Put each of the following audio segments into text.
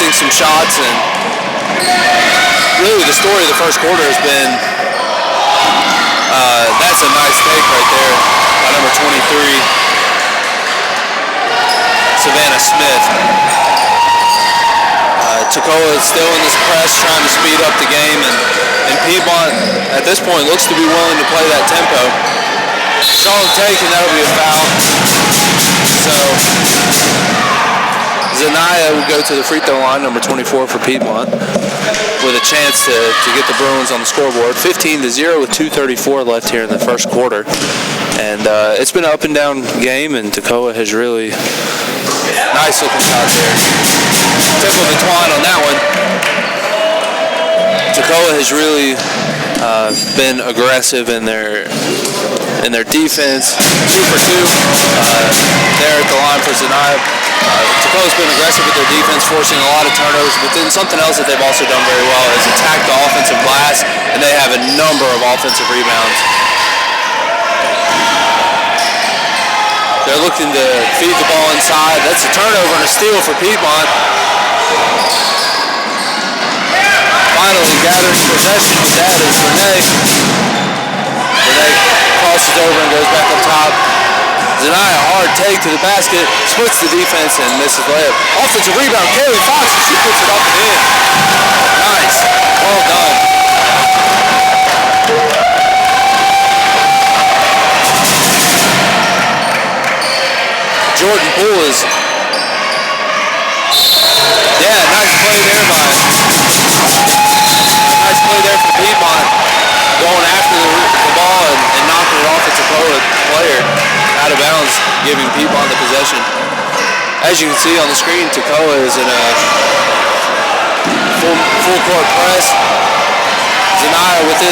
missing some shots, and really the story of the first quarter has been, that's a nice take right there by number 23, Savannah Smith. Toccoa is still in this press, trying to speed up the game, and Piedmont at this point looks to be willing to play that tempo. Strong take, and that'll be a foul. So Zanaya will go to the free throw line, number 24 for Piedmont, with a chance to get the Bruins on the scoreboard. 15-0 with 2:34 left here in the first quarter. And it's been an up and down game, and Toccoa has really nice looking shot there. Tip of the twine on that one. Toccoa has really been aggressive in their defense. 2 for 2 there at the line for Zanaya. Toccoa's been aggressive with their defense, forcing a lot of turnovers, but then something else that they've also done very well is attack the offensive glass, and they have a number of offensive rebounds. They're looking to feed the ball inside. That's a turnover and a steal for Piedmont. Finally gathering possession with that is Renee. Renee crosses over and goes back up top. Zanaya, hard take to the basket, splits the defense and misses layup. Offensive rebound, Kaylee Fox, and she puts it up and in. Nice, well done. Jordan Poole is, nice play there for Piedmont, going after the ball and knocking it off its opponent player out of bounds, giving Piedmont the possession. As you can see on the screen, Toccoa is in a full court press. Zanaya with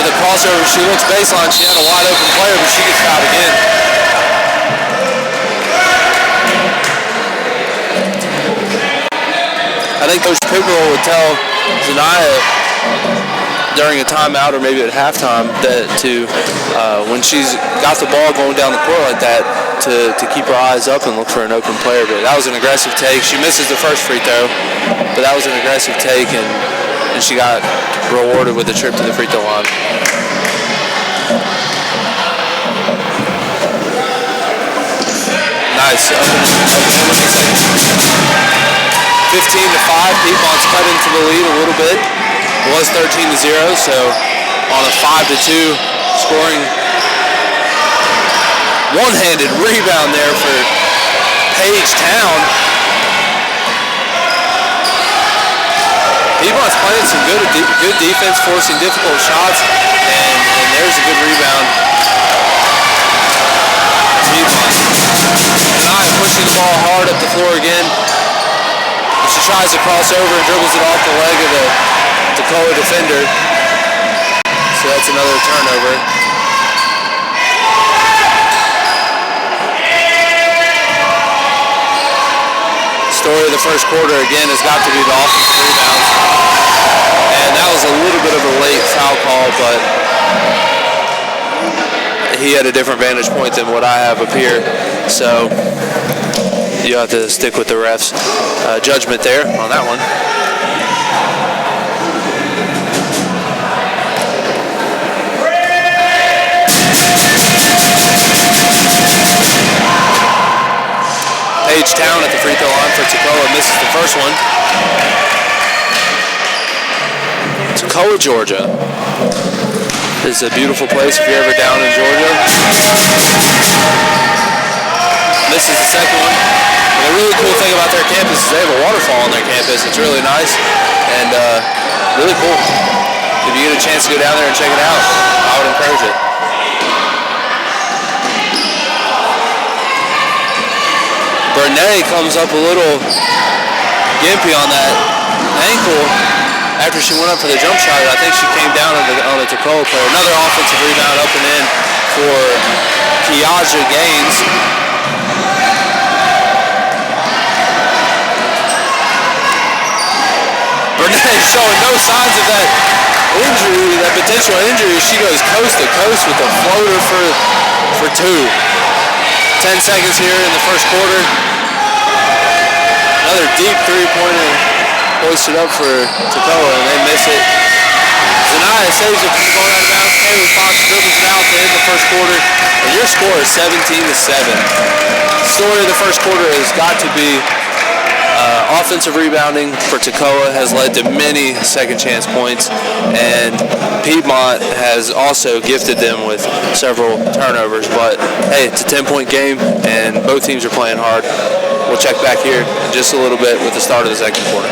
a crossover, she looks baseline, she had a wide open player, but she gets fouled again. I think Coach Pickerel would tell Zanaya during a timeout or maybe at halftime that when she's got the ball going down the court like that to keep her eyes up and look for an open player. But that was an aggressive take. She misses the first free throw, but that was an aggressive take, and she got rewarded with a trip to the free throw line. Nice. Up and in with the second. 15-5, Piedmont's cut into the lead a little bit. It was 13-0, so on a 5-2 scoring. One-handed rebound there for Page Town. Piedmont's playing some good defense, forcing difficult shots, and there's a good rebound. Piedmont. Zanaya pushing the ball hard up the floor again. She tries to cross over and dribbles it off the leg of the Toccoa defender. So that's another turnover. Story of the first quarter again has got to be the offensive rebounds. And that was a little bit of a late foul call, but he had a different vantage point than what I have up here. So you have to stick with the ref's judgment there on that one. Page Town at the free throw line for Toccoa, misses the first one. Toccoa, Georgia. This is a beautiful place if you're ever down in Georgia. Misses the second one. And the really cool thing about their campus is they have a waterfall on their campus. It's really nice and really cool. If you get a chance to go down there and check it out, I would encourage it. Bernay comes up a little gimpy on that ankle after she went up for the jump shot. I think she came down on the Toccoa player. Another offensive rebound up and in for Kiaja Gaines. Bernay showing no signs of that injury, that potential injury. She goes coast to coast with a floater for two. 10 seconds here in the first quarter. Another deep three-pointer hoist it up for Toccoa, and they miss it. Zanaya saves it from going out of bounds. Taylor Fox dribbles it out to end the first quarter, and your score is 17-7. The story of the first quarter has got to be offensive rebounding for Toccoa has led to many second chance points, and Piedmont has also gifted them with several turnovers. But hey, it's a 10-point game, and both teams are playing hard. We'll check back here in just a little bit with the start of the second quarter.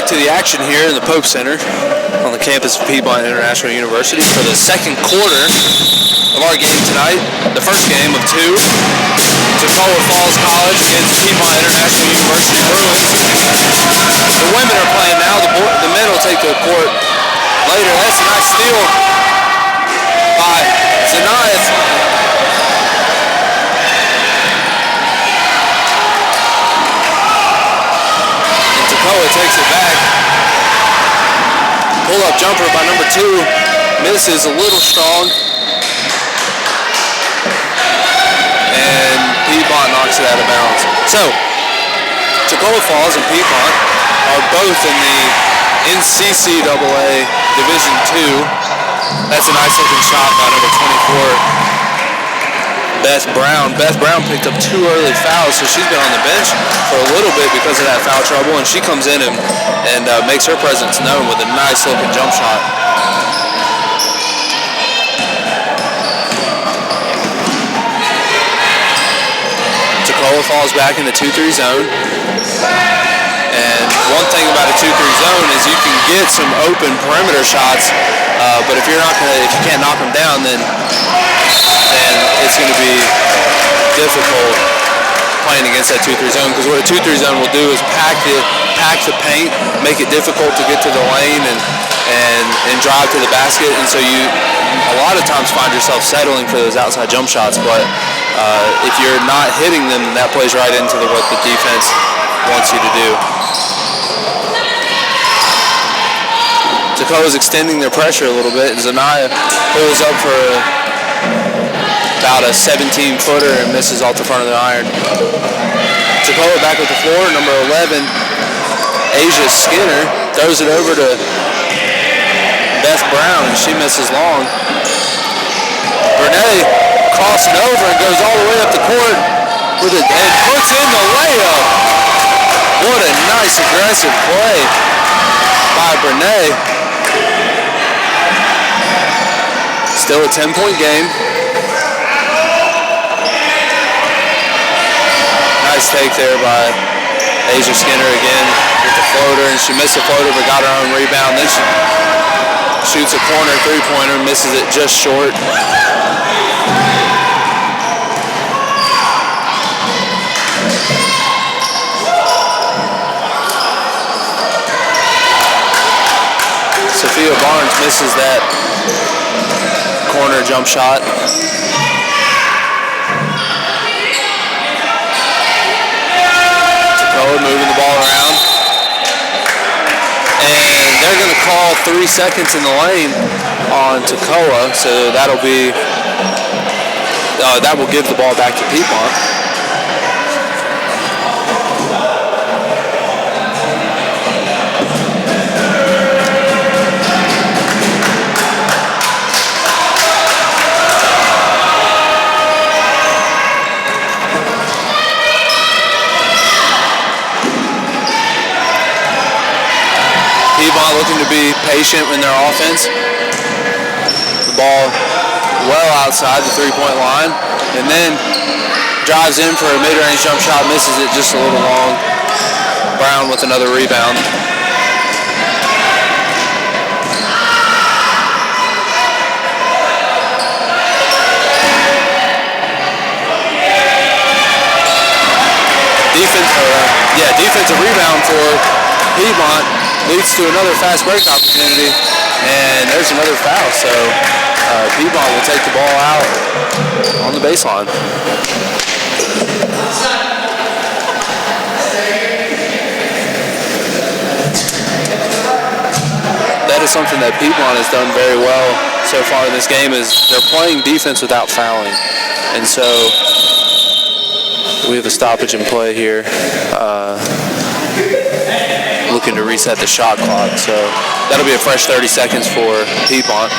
To the action here in the Pope Center on the campus of Piedmont International University for the second quarter of our game tonight. The first game of two. Toccoa Falls College against Piedmont International University Bruins. The women are playing now. The men will take the court later. That's a nice steal by Zanaya. Toccoa takes it back. Pull-up jumper by number 2. Misses a little strong. And Piedmont knocks it out of bounds. So, Toccoa Falls and Piedmont are both in the NCCAA Division II. That's a nice looking shot by number 24. Beth Brown. Beth Brown picked up 2 early fouls, so she's been on the bench for a little bit because of that foul trouble, and she comes in and makes her presence known with a nice looking jump shot. Toccoa falls back in the 2-3 zone. And one thing about a 2-3 zone is you can get some open perimeter shots, but if you can't knock them down, then it's going to be difficult playing against that 2-3 zone, because what a 2-3 zone will do is pack the paint, make it difficult to get to the lane and drive to the basket, and so you a lot of times find yourself settling for those outside jump shots, but if you're not hitting them, that plays right into what the defense wants you to do. Toccoa is extending their pressure a little bit, and Zanaya pulls up for about a 17-footer and misses off the front of the iron. Toccoa back with the floor, number 11, Asia Skinner, throws it over to Beth Brown, and she misses long. Bernay crossing over and goes all the way up the court with it and puts in the layup. What a nice aggressive play by Bernay. Still a 10-point game. Nice take there by Asia Skinner again with the floater, and she missed the floater but got her own rebound. Then she shoots a corner three-pointer, misses it just short. Sophia Barnes misses that corner jump shot. Moving the ball around, and they're going to call 3 seconds in the lane on Toccoa, so that will give the ball back to Piedmont. Piedmont looking to be patient in their offense. The ball well outside the three-point line, and then drives in for a mid-range jump shot, misses it just a little long. Brown with another rebound. Defensive rebound for Piedmont leads to another fast break opportunity, and there's another foul. So Piedmont will take the ball out on the baseline. That is something that Piedmont has done very well so far in this game, is they're playing defense without fouling. And so we have a stoppage in play here, looking to reset the shot clock. So that'll be a fresh 30 seconds for Piedmont.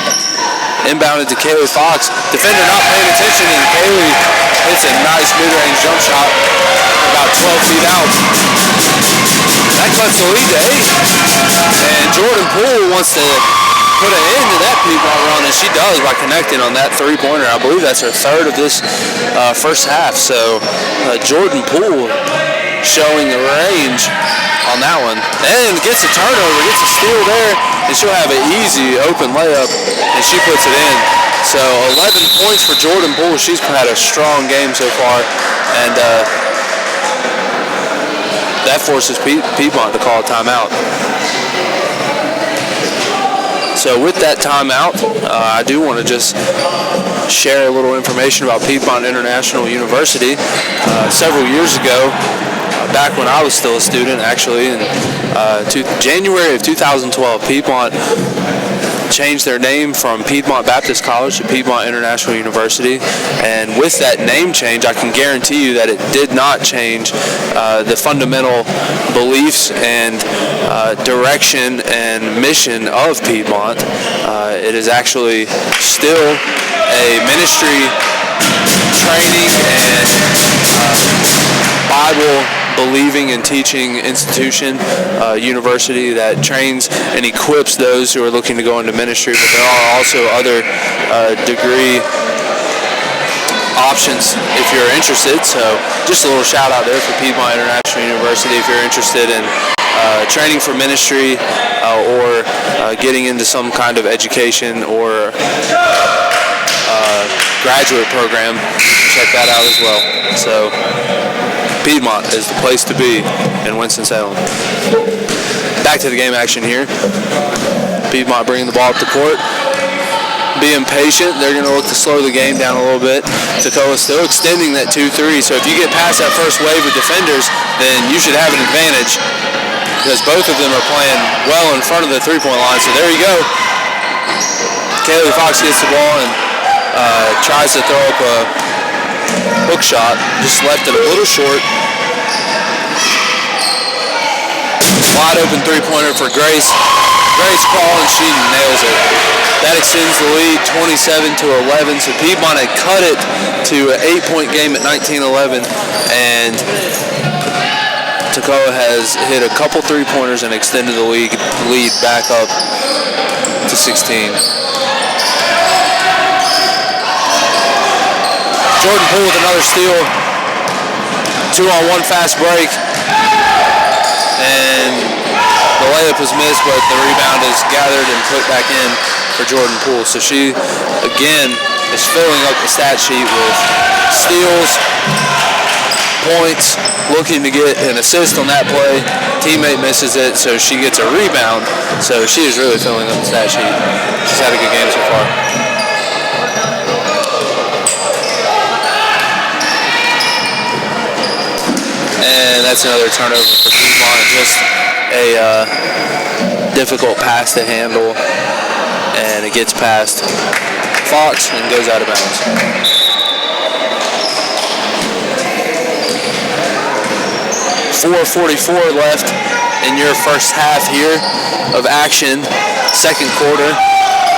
Inbounded to Kaylee Fox. Defender not paying attention, and Kaylee hits a nice mid-range jump shot about 12 feet out. That cuts the lead to 8. And Jordan Poole wants to put an end to that Piedmont run, and she does by connecting on that three-pointer. I believe that's her third of this first half. So Jordan Poole showing the range on that one. And gets a turnover, gets a steal there, and she'll have an easy open layup, and she puts it in. So 11 points for Jordan Poole. She's had a strong game so far, and that forces Piedmont to call a timeout. So with that timeout, I do want to just share a little information about Piedmont International University. Several years ago, back when I was still a student, actually, in January of 2012, Piedmont changed their name from Piedmont Baptist College to Piedmont International University. And with that name change, I can guarantee you that it did not change the fundamental beliefs and direction and mission of Piedmont. It is actually still a ministry training and Bible believing and teaching institution, university that trains and equips those who are looking to go into ministry, but there are also other degree options if you're interested. So just a little shout out there for Piedmont International University if you're interested in training for ministry or getting into some kind of education or graduate program. Check that out as well. So Piedmont is the place to be in Winston-Salem. Back to the game action here. Piedmont bringing the ball up the court. Being patient, they're going to look to slow the game down a little bit. Toccoa still extending that 2-3, so if you get past that first wave of defenders, then you should have an advantage because both of them are playing well in front of the three-point line. So there you go. Kaylee Fox gets the ball and tries to throw up a hook shot, just left it a little short. Wide open three-pointer for Grace. Grace Paul, and she nails it. That extends the lead 27-11. So Piedmont had cut it to an 8-point game at 19-11, and Toccoa has hit a couple three-pointers and extended the lead back up to 16. Jordan Poole with another steal. 2-on-1 fast break. And the layup is missed, but the rebound is gathered and put back in for Jordan Poole. So she, again, is filling up the stat sheet with steals, points, looking to get an assist on that play. Teammate misses it, so she gets a rebound. So she is really filling up the stat sheet. She's had a good game so far. And that's another turnover for Piedmont. Just a difficult pass to handle, and it gets past Fox and goes out of bounds. .444 left in your first half here of action, second quarter.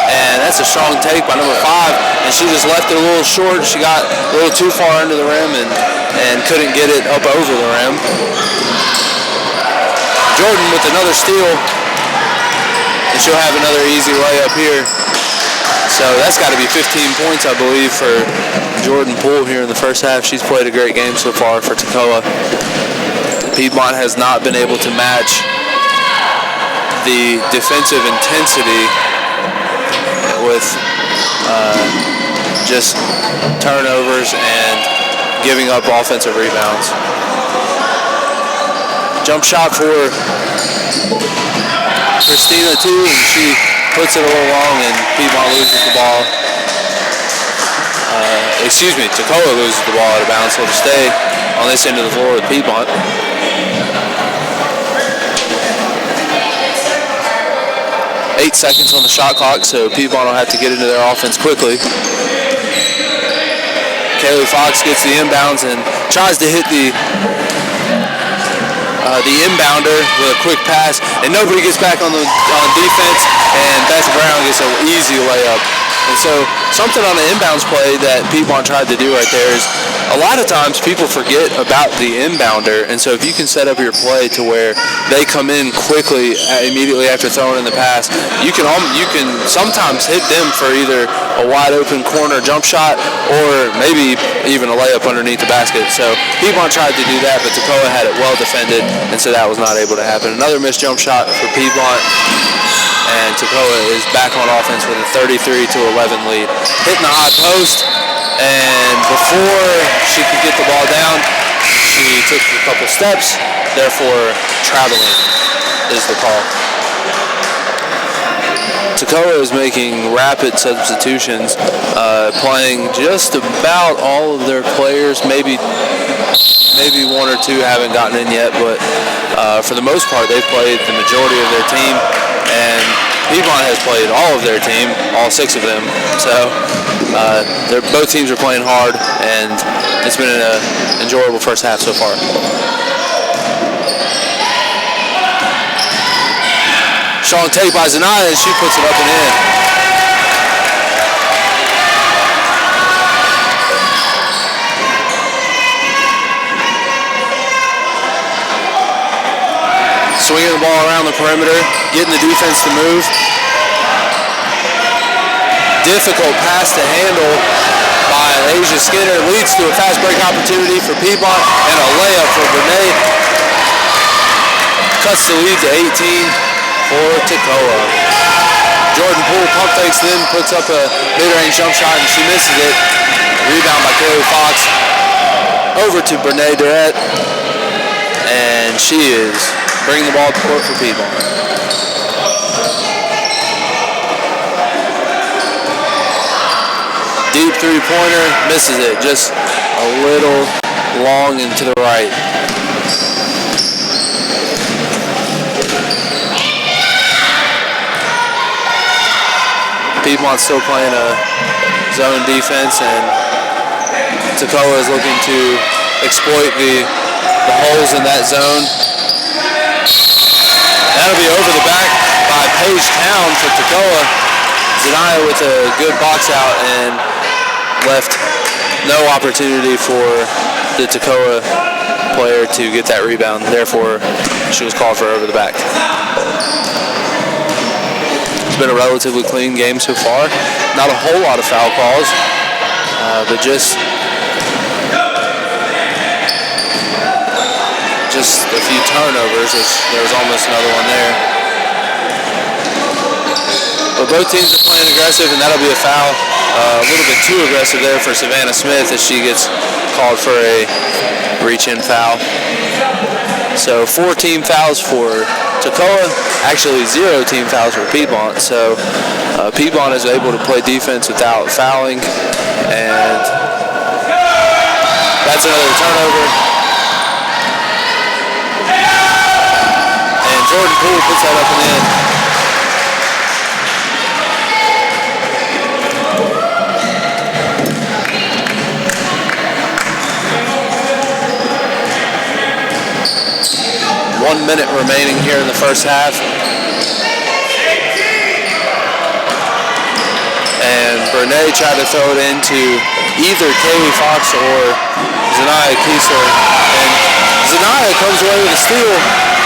And that's a strong take by number 5, and she just left it a little short. She got a little too far under the rim and couldn't get it up over the rim. Jordan with another steal, and she'll have another easy layup here. So that's got to be 15 points, I believe, for Jordan Poole here in the first half. She's played a great game so far for Toccoa. Piedmont has not been able to match the defensive intensity with just turnovers and giving up offensive rebounds. Jump shot for Christina too, and she puts it a little long, and Piedmont loses the ball. Toccoa loses the ball out of bounds, so to stay on this end of the floor with Piedmont. Eight seconds on the shot clock, so Piedmont will have to get into their offense quickly. Kaylee Fox gets the inbounds and tries to hit the inbounder with a quick pass, and nobody gets back on defense, and Beth Brown gets an easy layup. And so something on the inbounds play that Piedmont tried to do right there is a lot of times people forget about the inbounder, and so if you can set up your play to where they come in quickly immediately after throwing in the pass, you can sometimes hit them for either a wide open corner jump shot or maybe even a layup underneath the basket. So Piedmont tried to do that, but Toccoa had it well defended, and so that was not able to happen. Another missed jump shot for Piedmont, and Toccoa is back on offense with a 33-11 lead. Hitting the high post, and before she could get the ball down, she took a couple steps, therefore traveling is the call. Toccoa is making rapid substitutions, playing just about all of their players. Maybe one or two haven't gotten in yet, but for the most part, they've played the majority of their team, and Piedmont has played all of their team, all six of them. So both teams are playing hard, and it's been an enjoyable first half so far. Strong take by Zanaya, and she puts it up and in. Swinging the ball around the perimeter, getting the defense to move. Difficult pass to handle by Asia Skinner, leads to a fast break opportunity for Piedmont and a layup for Renee. Cuts the lead to 18 for Toccoa. Jordan Poole pump fakes, then puts up a mid-range jump shot, and she misses it. Rebound by Kaylee Fox. Over to Brene Durrett, and she is bringing the ball to court for Piedmont. Deep three-pointer, misses it, just a little long and to the right. Piedmont's still playing a zone defense, and Toccoa is looking to exploit the holes in that zone. That'll be over the back by Paige Town for Toccoa. Zanaya with a good box out and left no opportunity for the Toccoa player to get that rebound. Therefore, she was called for over the back. It's been a relatively clean game so far. Not a whole lot of foul calls, but just a few turnovers. There was almost another one there. But both teams are playing aggressive, and that'll be a foul. A little bit too aggressive there for Savannah Smith as she gets called for a reach-in foul. So 4 team fouls for Toccoa, actually 0 team fouls for Piedmont. So Piedmont is able to play defense without fouling, and that's another turnover. And Jordan Poole puts that up and in. One minute remaining here in the first half. And Brene tried to throw it into either Kaylee Fox or Zanaya Kiesler. And Zanaya comes away with a steal,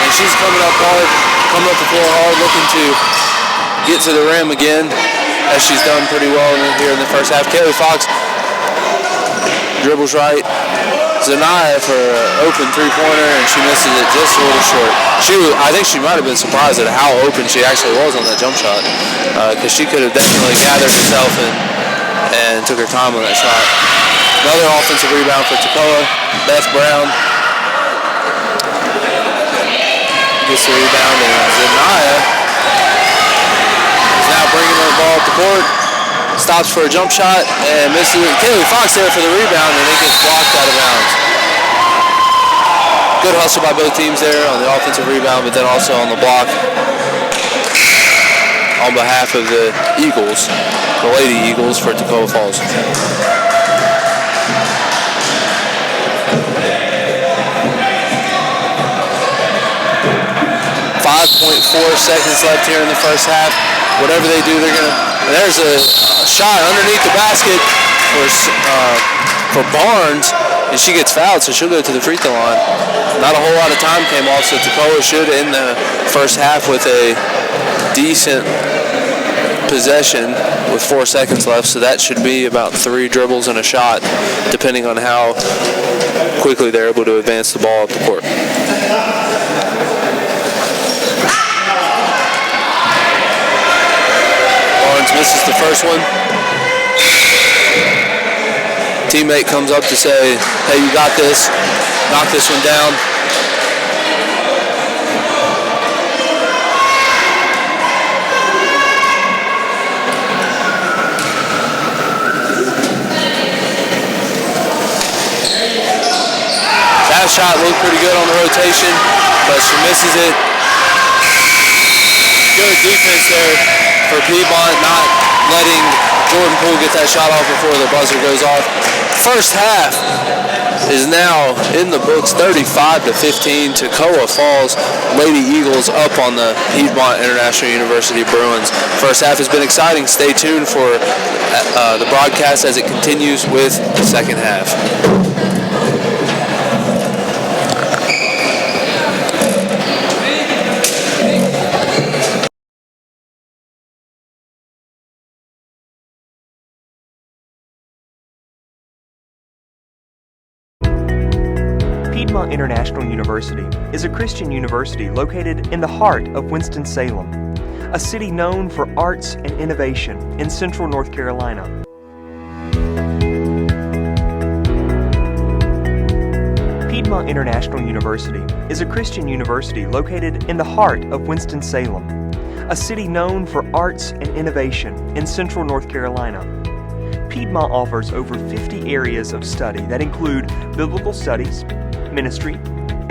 and she's coming up the floor hard, looking to get to the rim again. as she's done pretty well here in the first half. Kaylee Fox dribbles right. Zanaya for an open three-pointer, and she misses it just a little short. I think she might have been surprised at how open she actually was on that jump shot, because she could have definitely gathered herself and took her time on that shot. Another offensive rebound for Toccoa. Beth Brown gets the rebound, and Zanaya is now bringing the ball up the court. Stops for a jump shot and misses it. Kaylee Fox there for the rebound, and it gets blocked out of bounds. Good hustle by both teams there on the offensive rebound, but then also on the block on behalf of the Eagles, the Lady Eagles for Toccoa Falls. 5.4 seconds left here in the first half. Whatever they do, they're gonna. There's a shot underneath the basket for Barnes, and she gets fouled, so she'll go to the free throw line. Not a whole lot of time came off, so Toccoa should end the first half with a decent possession with 4 seconds left. So that should be about 3 dribbles and a shot, depending on how quickly they're able to advance the ball up the court. Misses the first one. Teammate comes up to say, hey, you got this. Knock this one down. That shot looked pretty good on the rotation, but she misses it. Good defense there for Piedmont, not letting Jordan Poole get that shot off before the buzzer goes off. First half is now in the books, 35-15. Toccoa Falls Lady Eagles up on the Piedmont International University Bruins. First half has been exciting. Stay tuned for the broadcast as it continues with the second half. Piedmont International University is a Christian university located in the heart of Winston-Salem, a city known for arts and innovation in central North Carolina. Piedmont International University is a Christian university located in the heart of Winston-Salem, a city known for arts and innovation in central North Carolina. Piedmont offers over 50 areas of study that include biblical studies, ministry,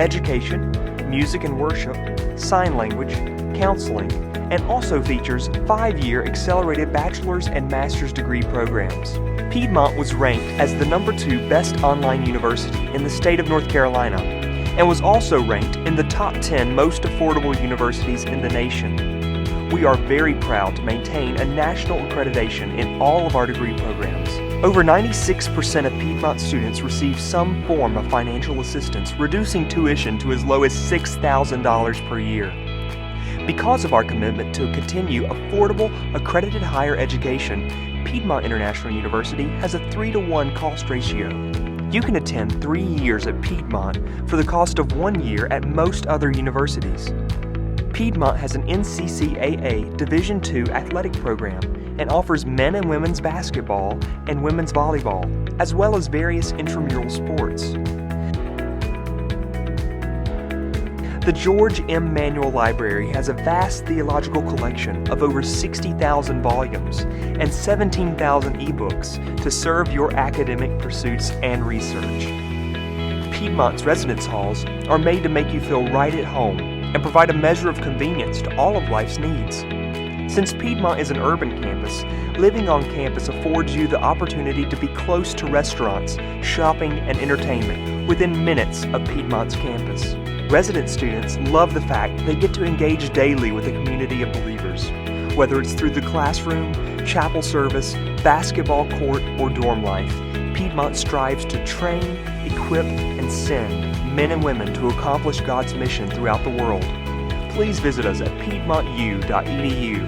education, music and worship, sign language, counseling, and also features 5-year accelerated bachelor's and master's degree programs. Piedmont was ranked as the #2 best online university in the state of North Carolina and was also ranked in the top 10 most affordable universities in the nation. We are very proud to maintain a national accreditation in all of our degree programs. Over 96% of Piedmont students receive some form of financial assistance, reducing tuition to as low as $6,000 per year. Because of our commitment to continue affordable, accredited higher education, Piedmont International University has a 3-to-1 cost ratio. You can attend 3 years at Piedmont for the cost of 1 year at most other universities. Piedmont has an NCCAA Division II athletic program and offers men and women's basketball and women's volleyball, as well as various intramural sports. The George M. Manual Library has a vast theological collection of over 60,000 volumes and 17,000 ebooks to serve your academic pursuits and research. Piedmont's residence halls are made to make you feel right at home and provide a measure of convenience to all of life's needs. Since Piedmont is an urban campus, living on campus affords you the opportunity to be close to restaurants, shopping, and entertainment within minutes of Piedmont's campus. Resident students love the fact they get to engage daily with a community of believers. Whether it's through the classroom, chapel service, basketball court, or dorm life, Piedmont strives to train, equip, and send men and women to accomplish God's mission throughout the world. Please visit us at piedmontu.edu.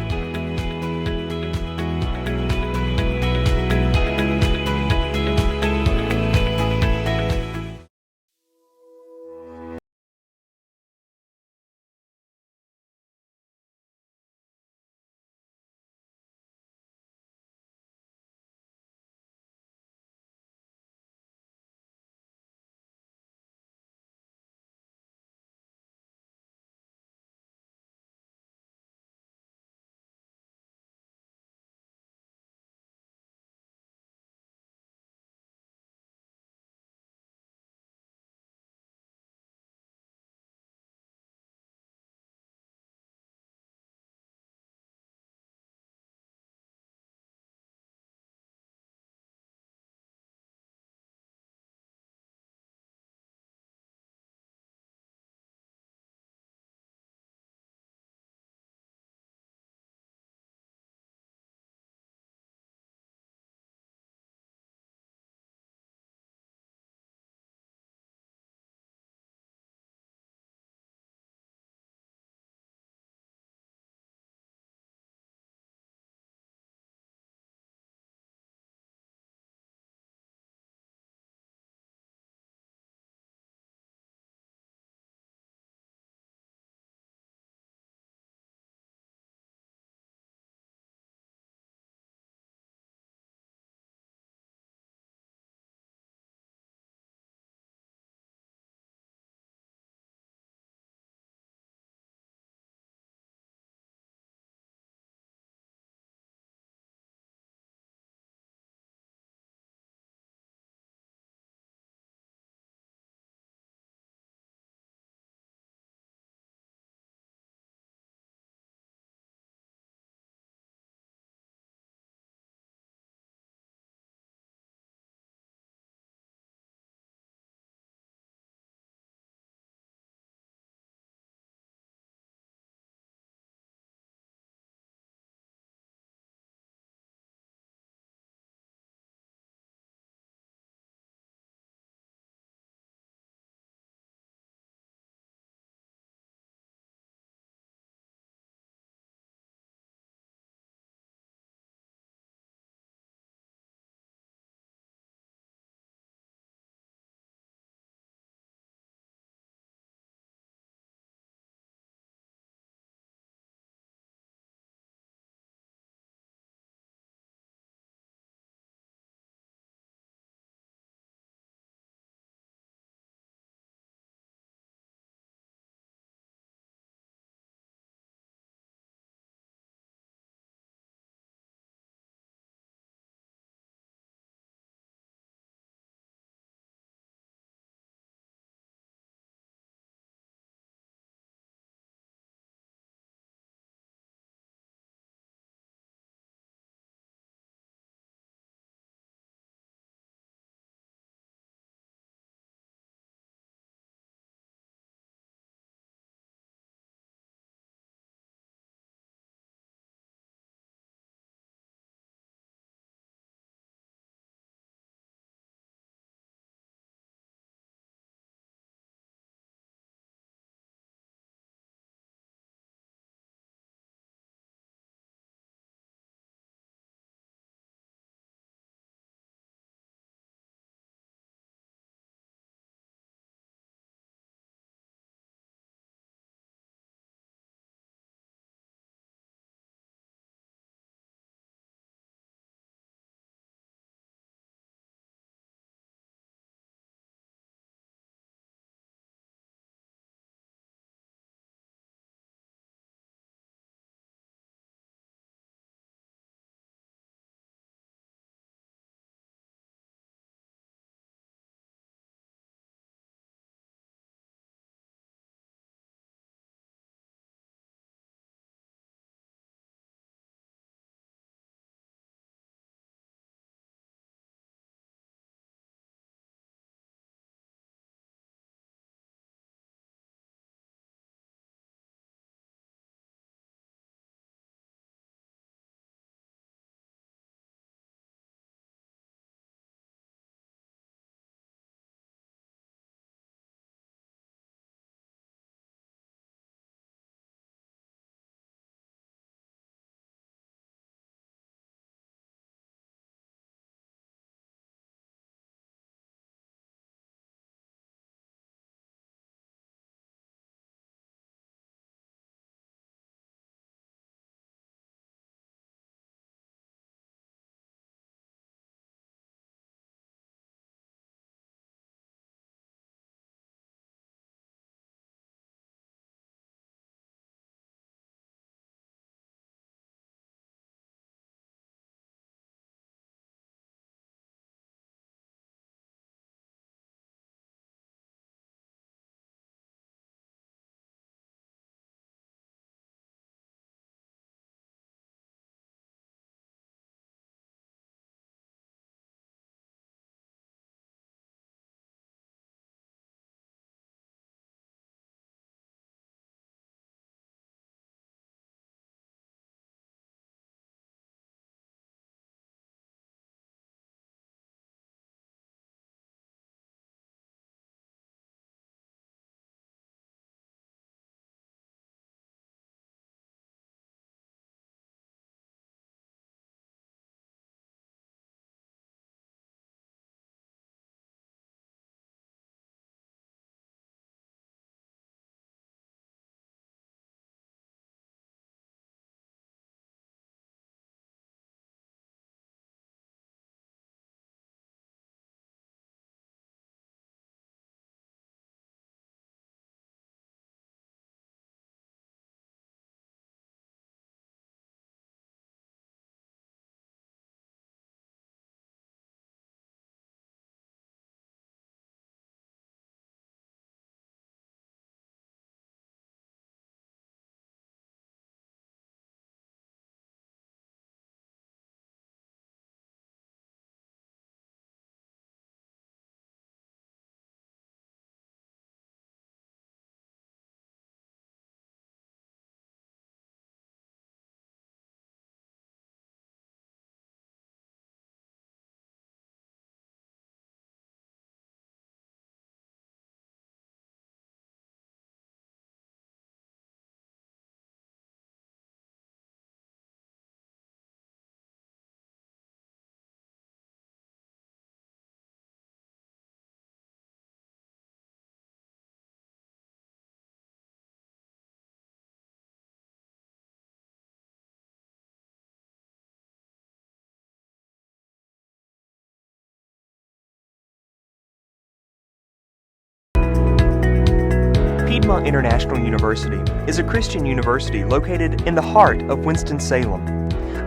Piedmont International University is a Christian university located in the heart of Winston-Salem,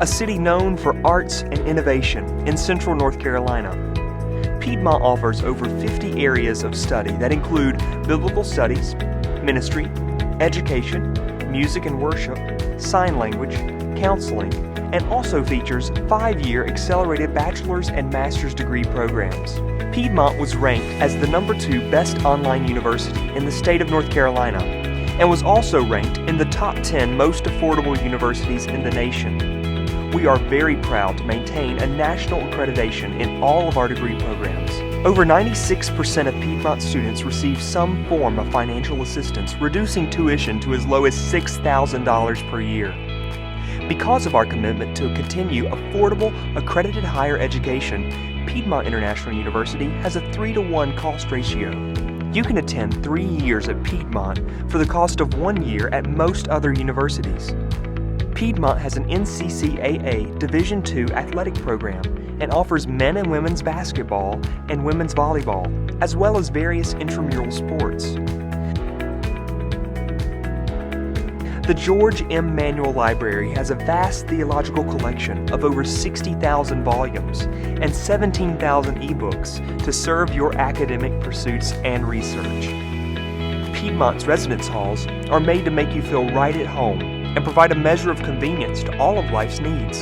a city known for arts and innovation in central North Carolina. Piedmont offers over 50 areas of study that include biblical studies, ministry, education, music and worship, sign language, counseling, and also features 5-year accelerated bachelor's and master's degree programs. Piedmont was ranked as the #2 best online university in the state of North Carolina and was also ranked in the top 10 most affordable universities in the nation. We are very proud to maintain a national accreditation in all of our degree programs. Over 96% of Piedmont students receive some form of financial assistance, reducing tuition to as low as $6,000 per year. Because of our commitment to continue affordable, accredited higher education, Piedmont International University has a 3-to-1 cost ratio. You can attend 3 years at Piedmont for the cost of 1 year at most other universities. Piedmont has an NCCAA Division II athletic program and offers men and women's basketball and women's volleyball, as well as various intramural sports. The George M. Manual Library has a vast theological collection of over 60,000 volumes and 17,000 ebooks to serve your academic pursuits and research. Piedmont's residence halls are made to make you feel right at home and provide a measure of convenience to all of life's needs.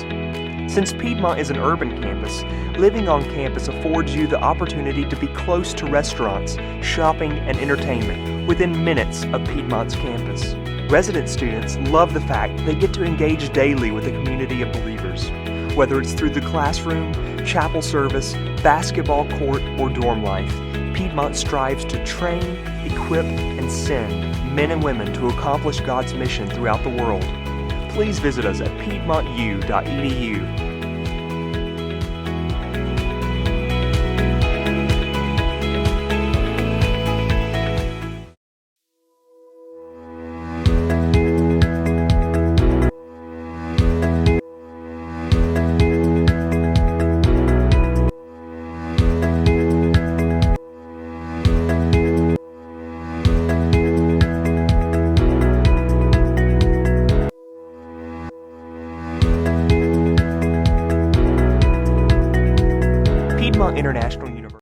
Since Piedmont is an urban campus, living on campus affords you the opportunity to be close to restaurants, shopping, and entertainment within minutes of Piedmont's campus. Resident students love the fact they get to engage daily with a community of believers. Whether it's through the classroom, chapel service, basketball court, or dorm life, Piedmont strives to train, equip, and send men and women to accomplish God's mission throughout the world. Please visit us at piedmontu.edu. Piedmont International University.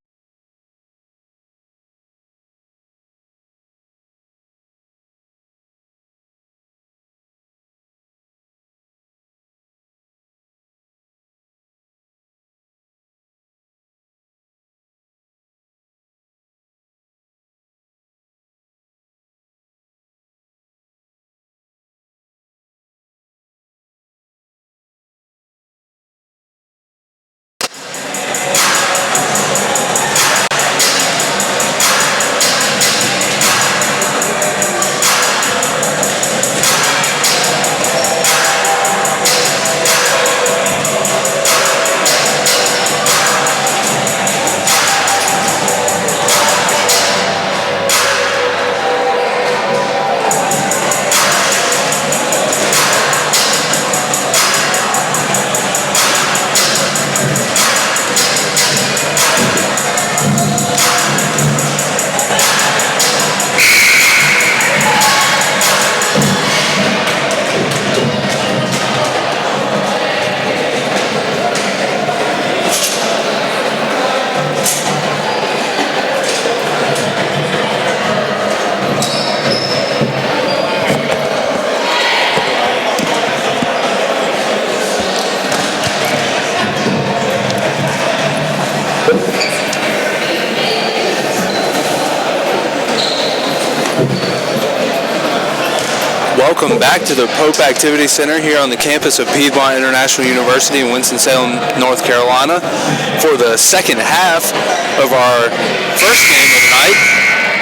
Welcome back to the Pope Activity Center here on the campus of Piedmont International University in Winston-Salem, North Carolina, for the second half of our first game of the night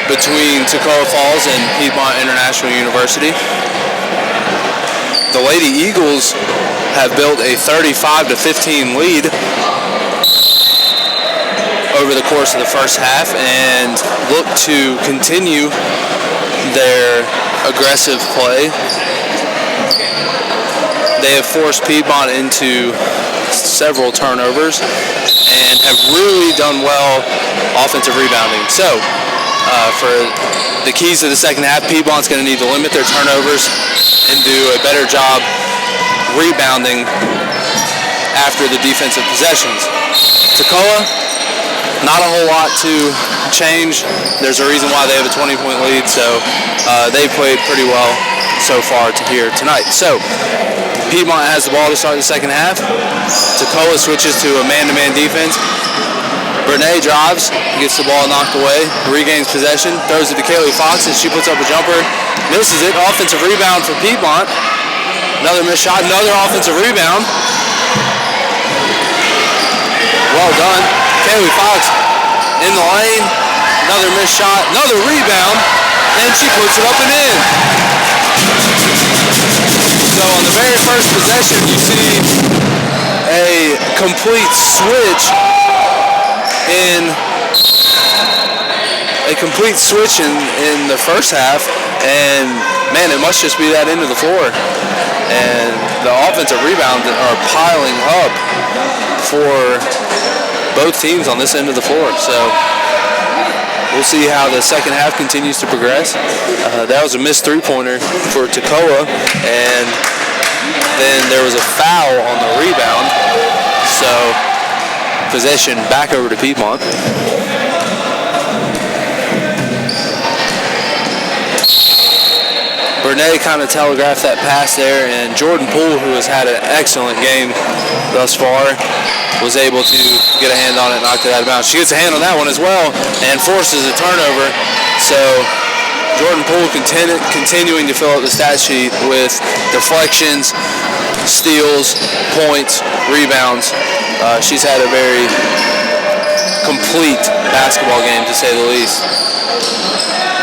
between Toccoa Falls and Piedmont International University. The Lady Eagles have built a 35-15 lead over the course of the first half and look to continue their aggressive play. They have forced Piedmont into several turnovers and have really done well offensive rebounding. So For the keys to the second half, Piedmont's going to need to limit their turnovers and do a better job rebounding after the defensive possessions. Toccoa, not a whole lot to change. There's a reason why they have a 20-point lead, so they played pretty well so far to here tonight. So Piedmont has the ball to start the second half. Toccoa switches to a man-to-man defense. Brene drives, gets the ball knocked away, regains possession, throws it to Kaylee Fox, and she puts up a jumper, misses it. Offensive rebound for Piedmont. Another missed shot, another offensive rebound. Well done. Kaylee Fox in the lane, another missed shot, another rebound, and she puts it up and in. So on the very first possession, you see a complete switch in the first half, and man, it must just be that end of the floor. And the offensive rebounds are piling up for both teams on this end of the floor. So we'll see how the second half continues to progress. That was a missed three-pointer for Toccoa, and then there was a foul on the rebound. So possession back over to Piedmont. Brene kind of telegraphed that pass there, and Jordan Poole, who has had an excellent game thus far, was able to get a hand on it and knocked it out of bounds. She gets a hand on that one as well and forces a turnover. So Jordan Poole continuing to fill up the stat sheet with deflections, steals, points, rebounds. She's had a very complete basketball game, to say the least.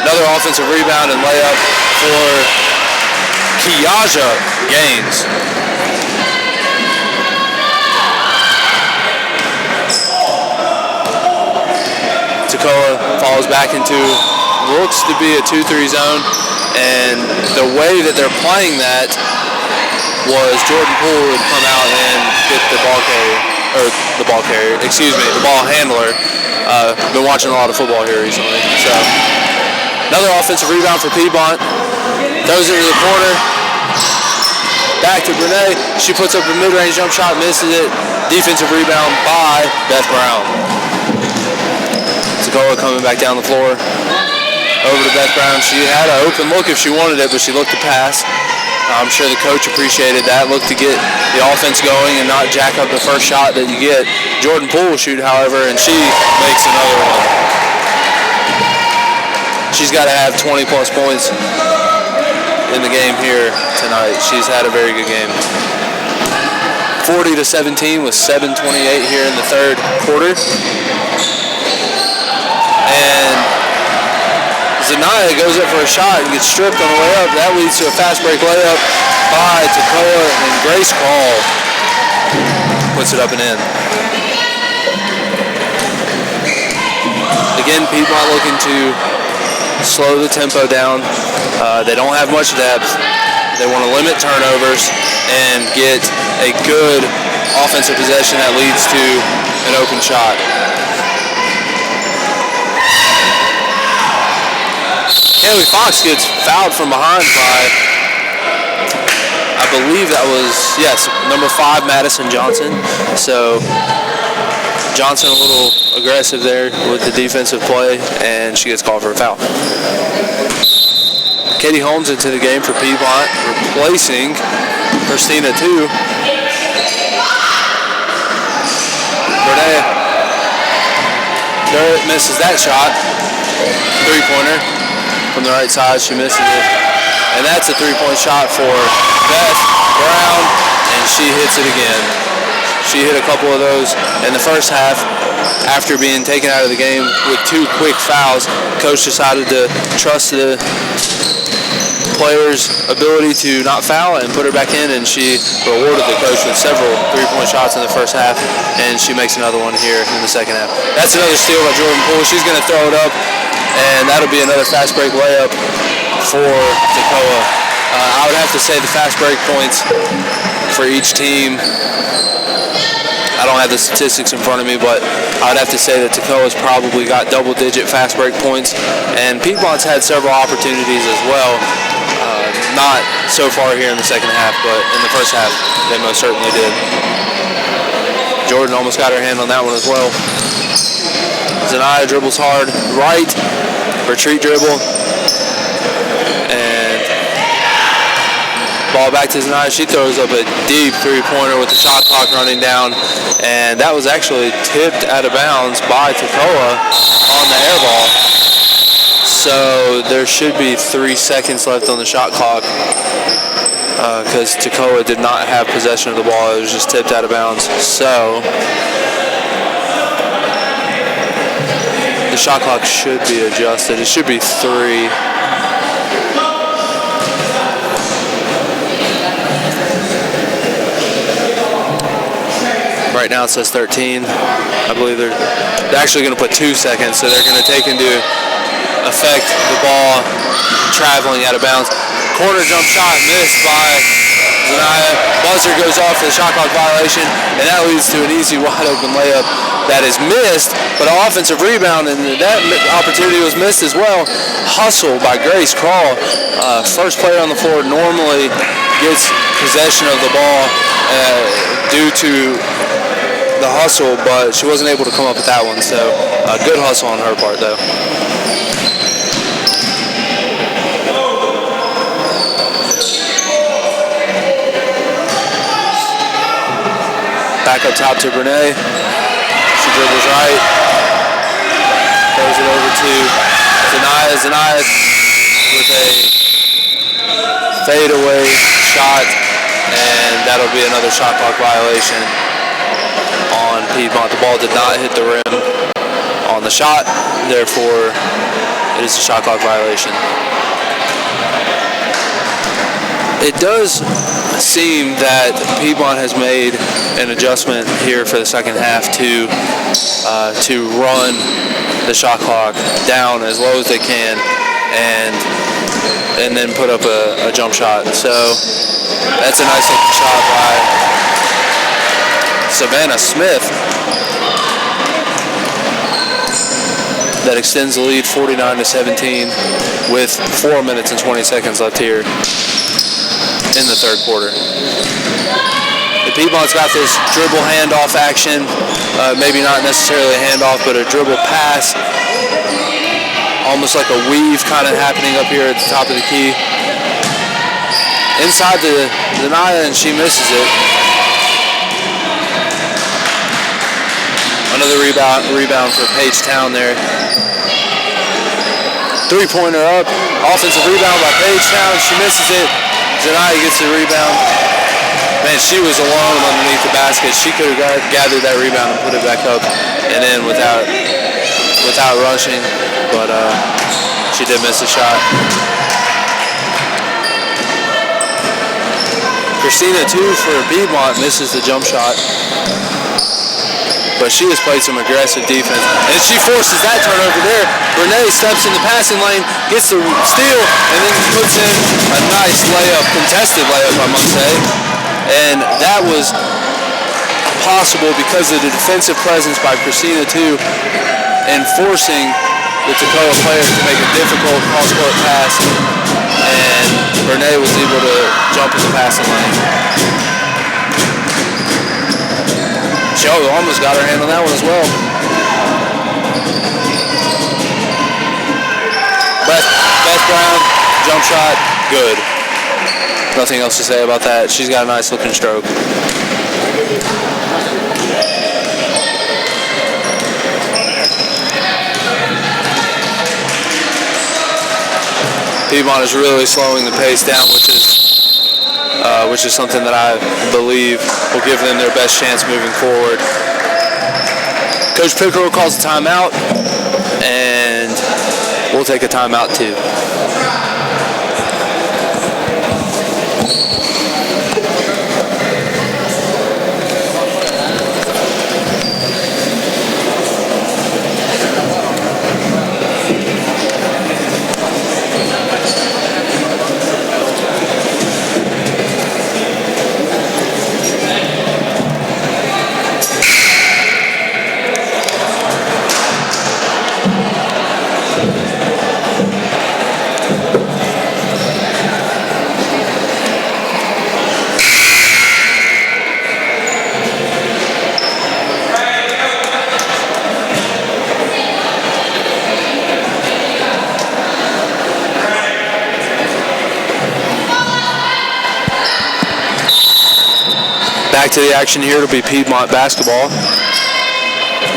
Another offensive rebound and layup for Kiaja Gaines. Toccoa falls back into looks to be a 2-3 zone, and the way that they're playing that was Jordan Poole would come out and get the ball handler. Been watching a lot of football here recently. So another offensive rebound for Piedmont. Throws it to the corner. Back to Brene. She puts up a mid-range jump shot, misses it. Defensive rebound by Beth Brown. Toccoa coming back down the floor. Over to Beth Brown. She had an open look if she wanted it, but she looked to pass. I'm sure the coach appreciated that. Look to get the offense going and not jack up the first shot that you get. Jordan Poole will shoot, however, and she makes another one. She's got to have 20-plus points in the game here tonight. She's had a very good game. 40-17 with 7:28 here in the third quarter. And Zanaya goes up for a shot and gets stripped on the way up. That leads to a fast break layup by Toccoa, and Grace Call puts it up and in. Again, Piedmont looking to slow the tempo down. They don't have much depth. They want to limit turnovers and get a good offensive possession that leads to an open shot. Kaylee Fox gets fouled from behind by, I believe that was, yes, number 5, Madison Johnson. So Johnson a little aggressive there with the defensive play, and she gets called for a foul. Katie Holmes into the game for Piedmont, replacing Christina Tu. Bernay misses that shot. Three-pointer. From the right side, she misses it. And that's a three-point shot for Beth Brown, and she hits it again. She hit a couple of those in the first half. After being taken out of the game with 2 quick fouls, coach decided to trust the player's ability to not foul and put her back in, and she rewarded the coach with several three-point shots in the first half, and she makes another one here in the second half. That's another steal by Jordan Poole. She's going to throw it up, and that'll be another fast break layup for Toccoa. I would have to say the fast break points for each team, I don't have the statistics in front of me, but I would have to say that Toccoa's probably got double-digit fast break points, and Piedmont's had several opportunities as well. Not so far here in the second half, but in the first half, they most certainly did. Jordan almost got her hand on that one as well. Zanaya dribbles hard, right, retreat dribble, and ball back to Zanaya. She throws up a deep three-pointer with the shot clock running down, and that was actually tipped out of bounds by Toccoa on the air ball. So there should be 3 seconds left on the shot clock because Toccoa did not have possession of the ball. It was just tipped out of bounds. So the shot clock should be adjusted. It should be 3. Right now it says 13. I believe they're actually going to put 2 seconds, so they're going to take into effect the ball traveling out of bounds. Corner jump shot missed by Zanaya. Buzzer goes off for the shot clock violation, and that leads to an easy wide open layup that is missed, but an offensive rebound, and that opportunity was missed as well. Hustle by Grace Crawl. First player on the floor normally gets possession of the ball due to the hustle, but she wasn't able to come up with that one, so good hustle on her part though. Back up top to Brene. She dribbles right. Throws it over to Zanaya. Zanaya with a fadeaway shot, and that'll be another shot clock violation on Piedmont. The ball did not hit the rim on the shot, therefore it is a shot clock violation. It does seem that Piedmont has made an adjustment here for the second half to run the shot clock down as low as they can and then put up a jump shot. So that's a nice looking shot by Savannah Smith that extends the lead 49-17 with 4 minutes and 20 seconds left here in the third quarter. The Piedmont's got this dribble handoff action, maybe not necessarily a handoff, but a dribble pass, almost like a weave kind of happening up here at the top of the key. Inside to Zanaya, and she misses it. Another rebound for Paige Town there. Three-pointer up, offensive rebound by Paige Town. She misses it. Zanaya gets the rebound. Man, she was alone underneath the basket. She could have gathered that rebound and put it back up and in without rushing, but she did miss a shot. Christina, too, for Piedmont, misses the jump shot. But she has played some aggressive defense. And she forces that turnover there. Renee steps in the passing lane, gets the steal, and then puts in a nice layup, contested layup, I must say. And that was possible because of the defensive presence by Christina, too, and forcing the Toccoa players to make a difficult cross-court pass. And Renee was able to jump in the passing lane. She almost got her hand on that one as well. Beth Brown, jump shot, good. Nothing else to say about that. She's got a nice looking stroke. Piedmont is really slowing the pace down, which is something that I believe will give them their best chance moving forward. Coach Pickerel calls a timeout, and we'll take a timeout too. Back to the action here. It'll be Piedmont basketball.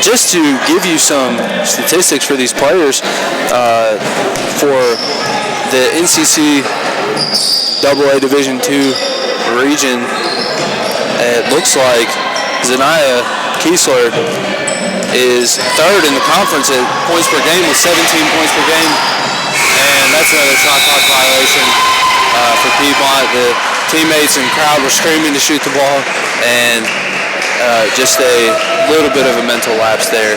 Just to give you some statistics for these players, for the NCC AA Division II region, it looks like Zanaya Kiesler is third in the conference at points per game with 17 points per game, and that's another shot clock violation for Piedmont. The teammates and crowd were screaming to shoot the ball, and just a little bit of a mental lapse there.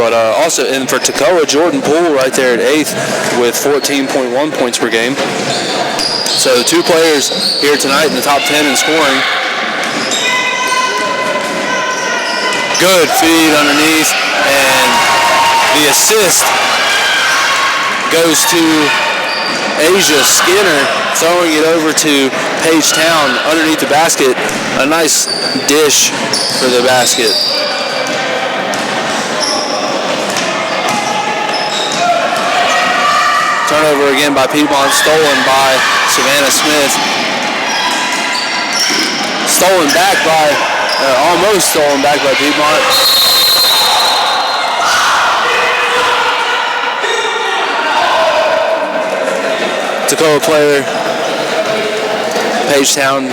But also, and for Toccoa, Jordan Poole right there at 8th with 14.1 points per game. So 2 players here tonight in the top 10 in scoring. Good feed underneath, and the assist goes to Asia Skinner, throwing it over to Paige Town underneath the basket. A nice dish for the basket. Turnover again by Piedmont, stolen by Savannah Smith. Stolen back by, almost stolen back by Piedmont. Toccoa player, Paige Town,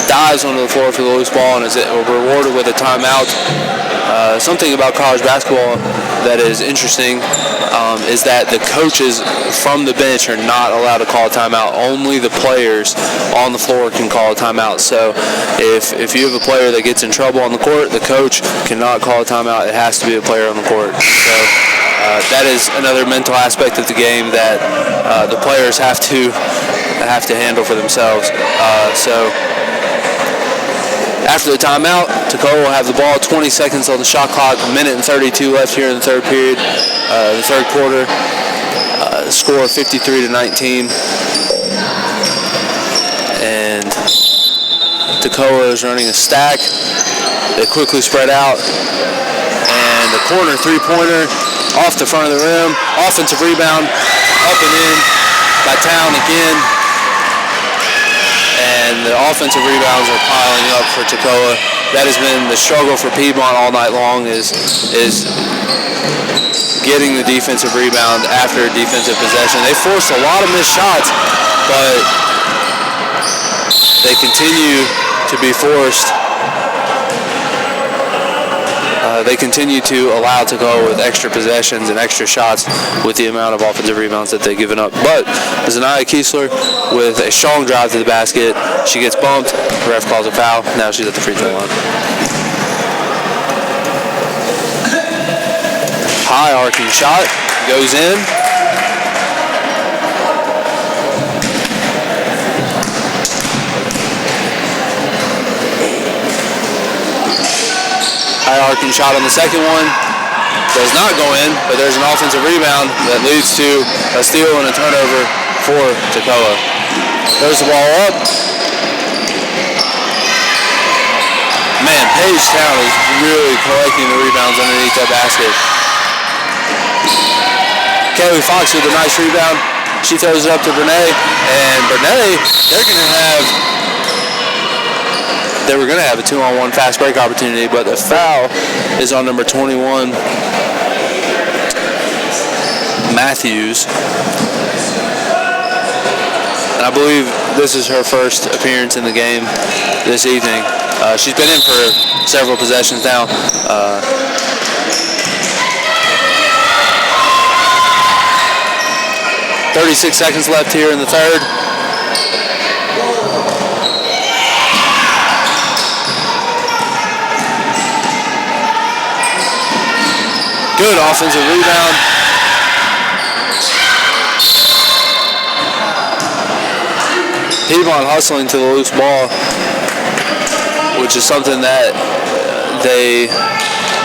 dives onto the floor for the loose ball and is rewarded with a timeout. Something about college basketball that is interesting is that the coaches from the bench are not allowed to call a timeout. Only the players on the floor can call a timeout. So if you have a player that gets in trouble on the court, the coach cannot call a timeout. It has to be a player on the court. So that is another mental aspect of the game that the players have to handle for themselves. So after the timeout, Toccoa will have the ball. 20 seconds on the shot clock. A minute and 32 left here in the third period, the third quarter. Score 53-19. And Toccoa is running a stack. They quickly spread out. And the corner three-pointer off the front of the rim. Offensive rebound, up and in by Town again. And the offensive rebounds are piling up for Toccoa. That has been the struggle for Piedmont all night long, is getting the defensive rebound after a defensive possession. They forced a lot of missed shots, but they continue to be forced. They continue to allow Toccoa with extra possessions and extra shots with the amount of offensive rebounds that they've given up. But Zanaya Kiesler with a strong drive to the basket. She gets bumped. The ref calls a foul. Now she's at the free throw line. High arcing shot. Goes in. High arcing shot on the second one. Does not go in, but there's an offensive rebound that leads to a steal and a turnover for Toccoa. Throws the ball up. Man, Paige Town is really collecting the rebounds underneath that basket. Kelly Fox with a nice rebound. She throws it up to Brene, and Brene, they were going to have a 2-on-1 fast break opportunity, but the foul is on number 21, Matthews. And I believe this is her first appearance in the game this evening. She's been in for several possessions now. 36 seconds left here in the third. Good offensive rebound. Piedmont hustling to the loose ball, which is something that they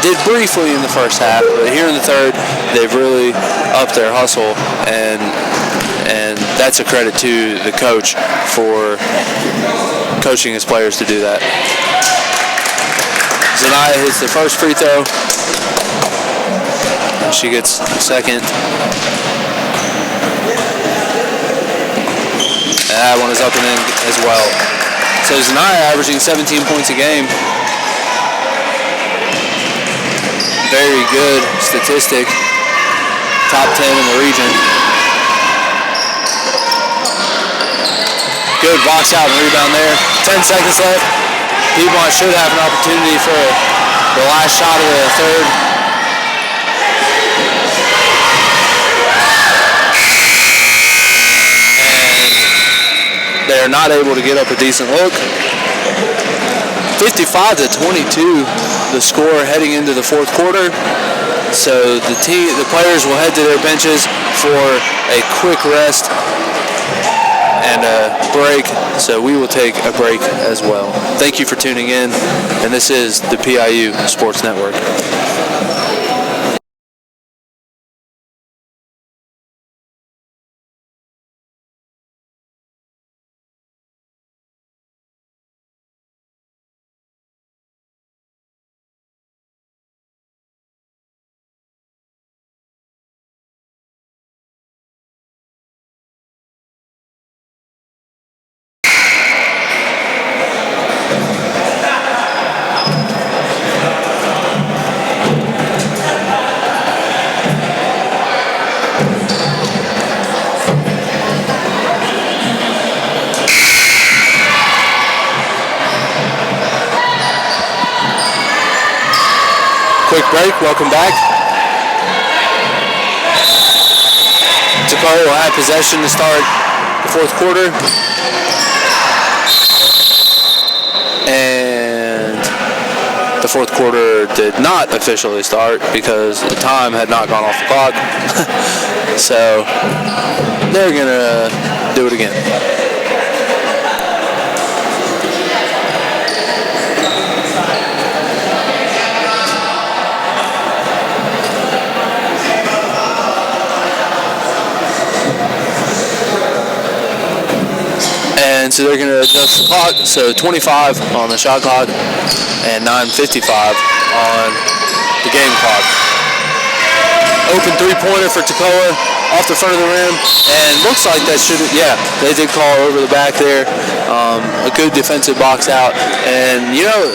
did briefly in the first half, but here in the third, they've really upped their hustle, and that's a credit to the coach for coaching his players to do that. Zanaya hits the first free throw. She gets the second. And that one is up and in as well. So Zanaya averaging 17 points a game. Very good statistic. Top 10 in the region. Good box out and rebound there. 10 seconds left. Piedmont should have an opportunity for the last shot of the third. And they're not able to get up a decent look. 55-22, the score heading into the fourth quarter. So the players will head to their benches for a quick rest and a break. So we will take a break as well. Thank you for tuning in, and this is the PIU Sports Network. Quick break, welcome back. Toccoa will have possession to start the fourth quarter. And the fourth quarter did not officially start because the time had not gone off the clock. So they're gonna do it again. And so they're going to adjust the clock. So 25 on the shot clock and 9:55 on the game clock. Open three-pointer for Toccoa off the front of the rim. And looks like that should, yeah, they did call over the back there. A good defensive box out. And, you know,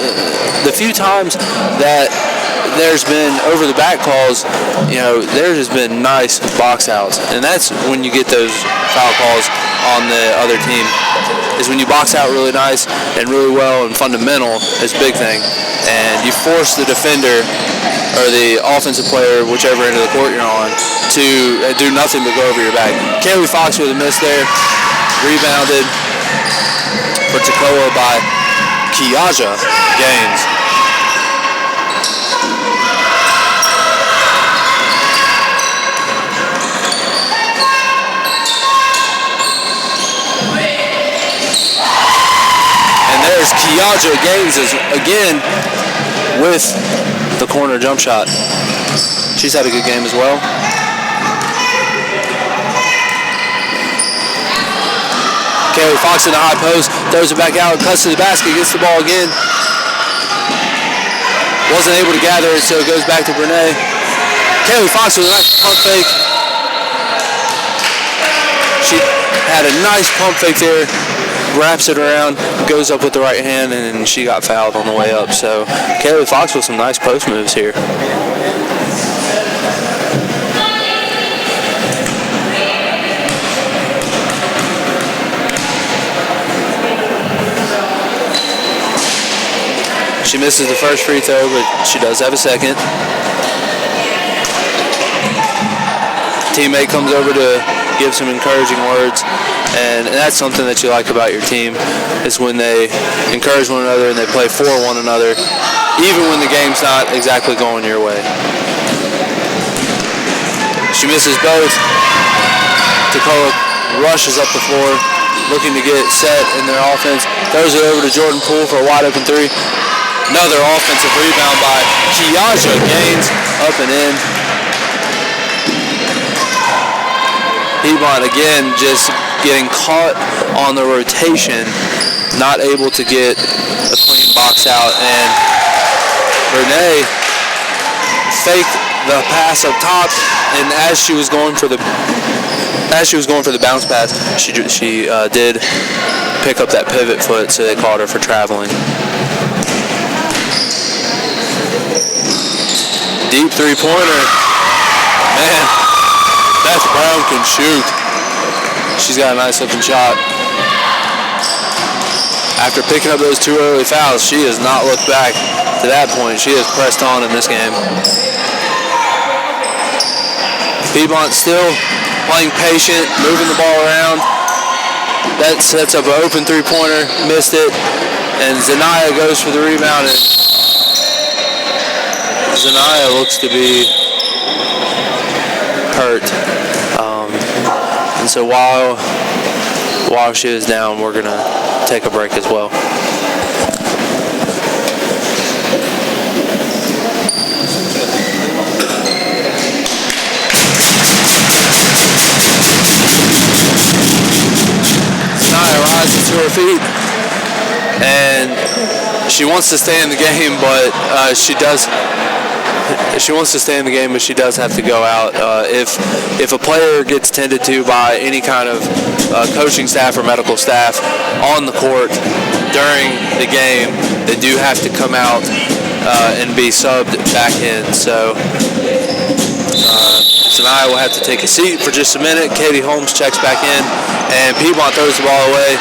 the few times that there's been over the back calls, you know, there has been nice box outs. And that's when you get those foul calls on the other team, is when you box out really nice and really well and fundamental is a big thing. And you force the defender or the offensive player, whichever end of the court you're on, to do nothing but go over your back. Kaylee Fox with a miss there. Rebounded for Toccoa by Kiaja Gaines. There's Kiaja Gaines again with the corner jump shot. She's had a good game as well. Kaylee Fox in the high post, throws it back out, cuts to the basket, gets the ball again. Wasn't able to gather it, so it goes back to Brene. Kaylee Fox with a nice pump fake. She had a nice pump fake there. Wraps it around, goes up with the right hand, and she got fouled on the way up. So Kaylee Fox with some nice post moves here. She misses the first free throw, but she does have a second. Teammate comes over to give some encouraging words. And that's something that you like about your team, is when they encourage one another and they play for one another, even when the game's not exactly going your way. She misses both. Toccoa rushes up the floor, looking to get set in their offense. Throws it over to Jordan Poole for a wide open three. Another offensive rebound by Kiaja Gaines, up and in. Piedmont again just getting caught on the rotation, not able to get a clean box out, and Renee faked the pass up top, and as she was going for the bounce pass, she did pick up that pivot foot, so they called her for traveling. Deep three-pointer. Man, Beth Brown can shoot. She's got a nice looking shot. After picking up those 2 early fouls, she has not looked back to that point. She has pressed on in this game. Piedmont still playing patient, moving the ball around. That sets up an open three-pointer, missed it, and Zanaya goes for the rebound, and Zanaya looks to be hurt. And so while she is down, we're going to take a break as well. Zanaya rises to her feet, and she wants to stay in the game, but she does have to go out. If a player gets tended to by any kind of coaching staff or medical staff on the court during the game, they do have to come out and be subbed back in. So Zanaya will have to take a seat for just a minute. Katie Holmes checks back in, and Piedmont throws the ball away.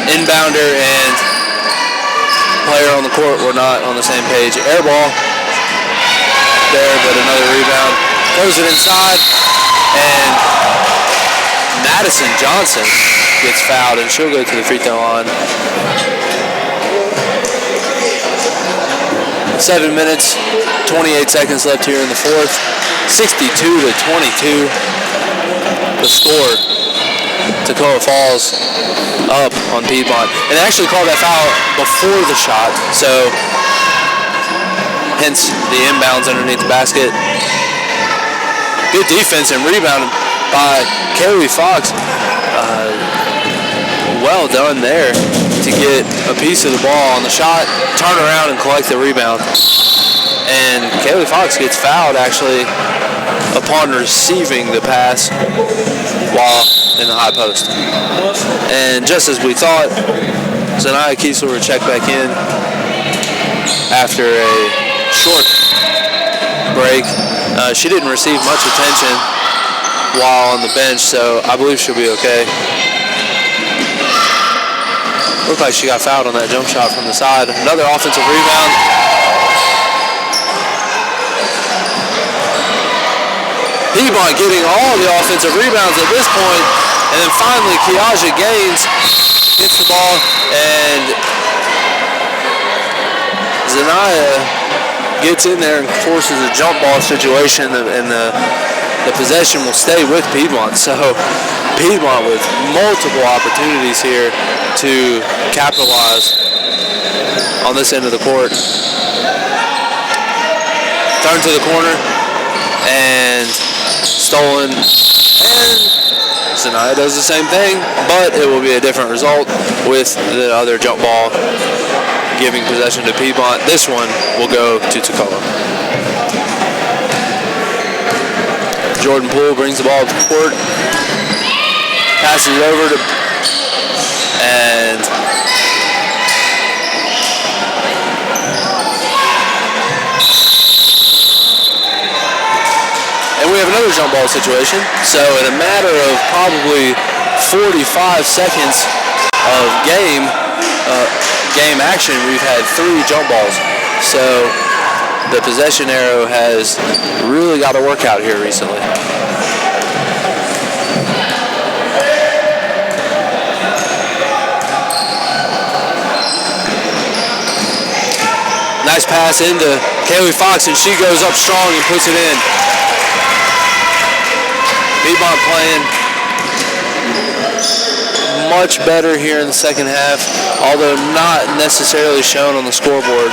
Inbounder and player on the court were not on the same page. Air ball there, but another rebound. Throws it inside, and Madison Johnson gets fouled, and she'll go to the free throw line. 7 minutes, 28 seconds left here in the fourth. 62-22. The score. Toccoa Falls up on Piedmont. And they actually called that foul before the shot, so hence the inbounds underneath the basket. Good defense and rebound by Kaylee Fox. Well done there to get a piece of the ball on the shot, turn around and collect the rebound. And Kaylee Fox gets fouled actually upon receiving the pass while in the high post. And just as we thought, Zanaya Kiesler would check back in after a short break. She didn't receive much attention while on the bench, so I believe she'll be okay. Looked like she got fouled on that jump shot from the side. Another offensive rebound. Piedmont getting all the offensive rebounds at this point, and then finally Kiaja Gaines gets the ball, and Zanaya gets in there and forces a jump ball situation, and the possession will stay with Piedmont. So Piedmont with multiple opportunities here to capitalize on this end of the court. Turn to the corner and stolen, and Zanaya does the same thing, but it will be a different result with the other jump ball giving possession to Piedmont. This one will go to Toccoa. Jordan Poole brings the ball to the court, passes it over to, and we have another jump ball situation. So in a matter of probably 45 seconds of game action, we've had 3 jump balls. So the possession arrow has really got to work out here recently. Nice pass into Kaylee Fox, and she goes up strong and puts it in. Piedmont playing much better here in the second half, although not necessarily shown on the scoreboard.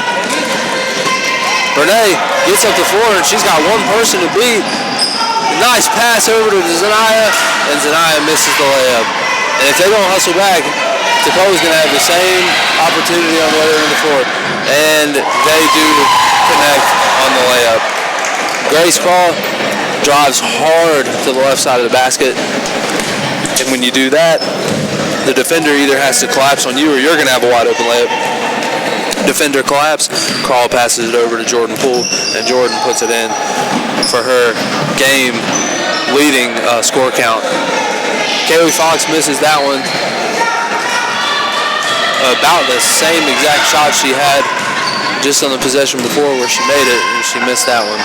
Renee gets up the floor, and she's got one person to beat. Nice pass over to Zanaya, and Zanaya misses the layup. And if they don't hustle back, Toccoa's going to have the same opportunity on the other end of the floor. And they do connect on the layup. Grace Crawl drives hard to the left side of the basket. And when you do that, the defender either has to collapse on you or you're going to have a wide open layup. Defender collapse, Crawl passes it over to Jordan Poole, and Jordan puts it in for her game-leading score count. Kaylee Fox misses that one. About the same exact shot she had just on the possession before where she made it, and she missed that one.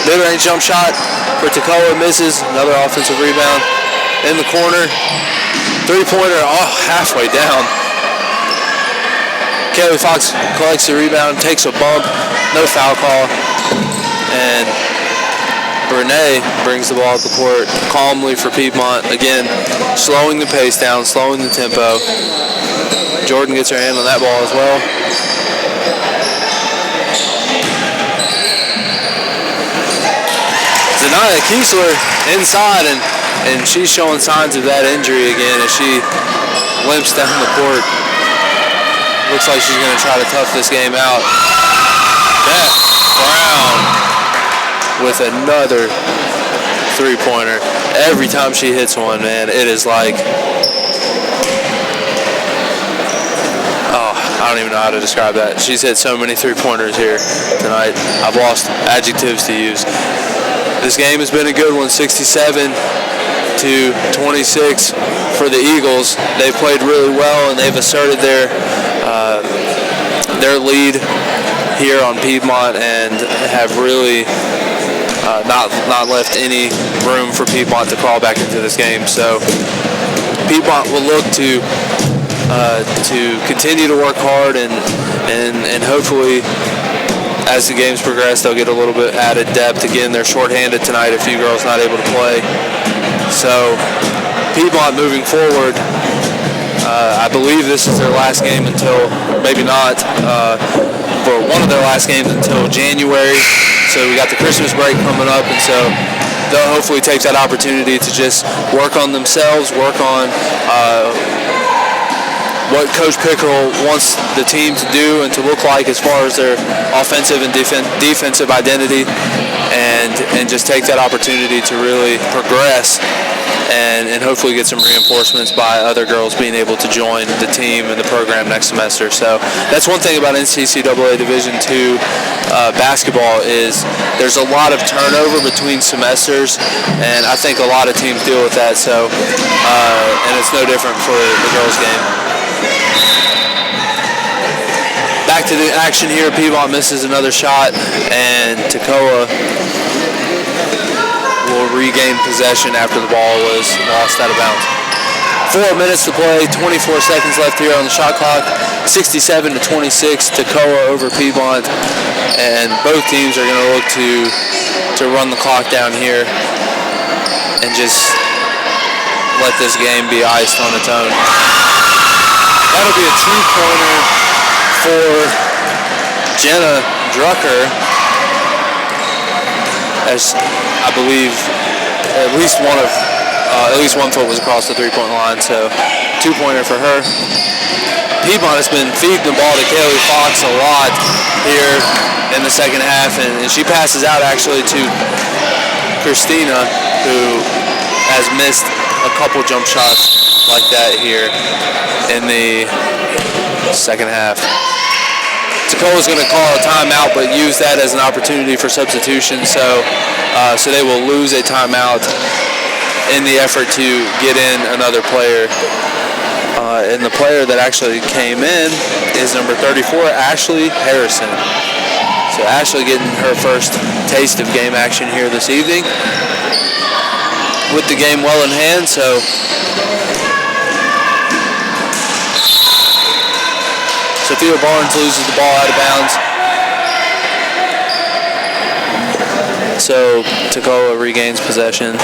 Mid-range jump shot for Toccoa, misses. Another offensive rebound in the corner. Three-pointer, halfway down. Kaylee Fox collects the rebound, takes a bump, no foul call, and Renee brings the ball up the court calmly for Piedmont. Again, slowing the pace down, slowing the tempo. Jordan gets her hand on that ball as well. Zanaya Kiesler inside, and she's showing signs of that injury again as she limps down the court. Looks like she's going to try to tough this game out. Beth Brown with another three-pointer. Every time she hits one, man, it is like, I don't even know how to describe that. She's hit so many three-pointers here tonight. I've lost adjectives to use. This game has been a good one, 67-26 for the Eagles. They've played really well, and they've asserted their lead here on Piedmont and have really not left any room for Piedmont to crawl back into this game. So Piedmont will look to continue to work hard and hopefully as the games progress they'll get a little bit added depth. Again, they're shorthanded tonight, a few girls not able to play. So Piedmont moving forward, I believe this is their last game until, maybe not, for one of their last games until January. So we got the Christmas break coming up, and so they'll hopefully take that opportunity to just work on themselves, work on what Coach Pickerel wants the team to do and to look like as far as their offensive and defensive identity, and just take that opportunity to really progress and hopefully get some reinforcements by other girls being able to join the team and the program next semester. So that's one thing about NCCAA Division II basketball is there's a lot of turnover between semesters, and I think a lot of teams deal with that. So and it's no different for the girls' game. Back to the action here. Piedmont misses another shot, and Toccoa will regain possession after the ball was lost out of bounds. 4 minutes to play, 24 seconds left here on the shot clock. 67-26, Toccoa over Piedmont, and both teams are going to look to run the clock down here and just let this game be iced on its own. That'll be a two-pointer for Jenna Drucker, as I believe at least one foot was across the three-point line, so two-pointer for her. Piedmont has been feeding the ball to Kaylee Fox a lot here in the second half, and she passes out actually to Christina, who has missed a couple jump shots like that here in the second half. Toccoa is going to call a timeout, but use that as an opportunity for substitution. So they will lose a timeout in the effort to get in another player. And the player that actually came in is number 34, Ashley Harrison. So Ashley getting her first taste of game action here this evening with the game well in hand. So Sophia Barnes loses the ball out of bounds. So Toccoa regains possession.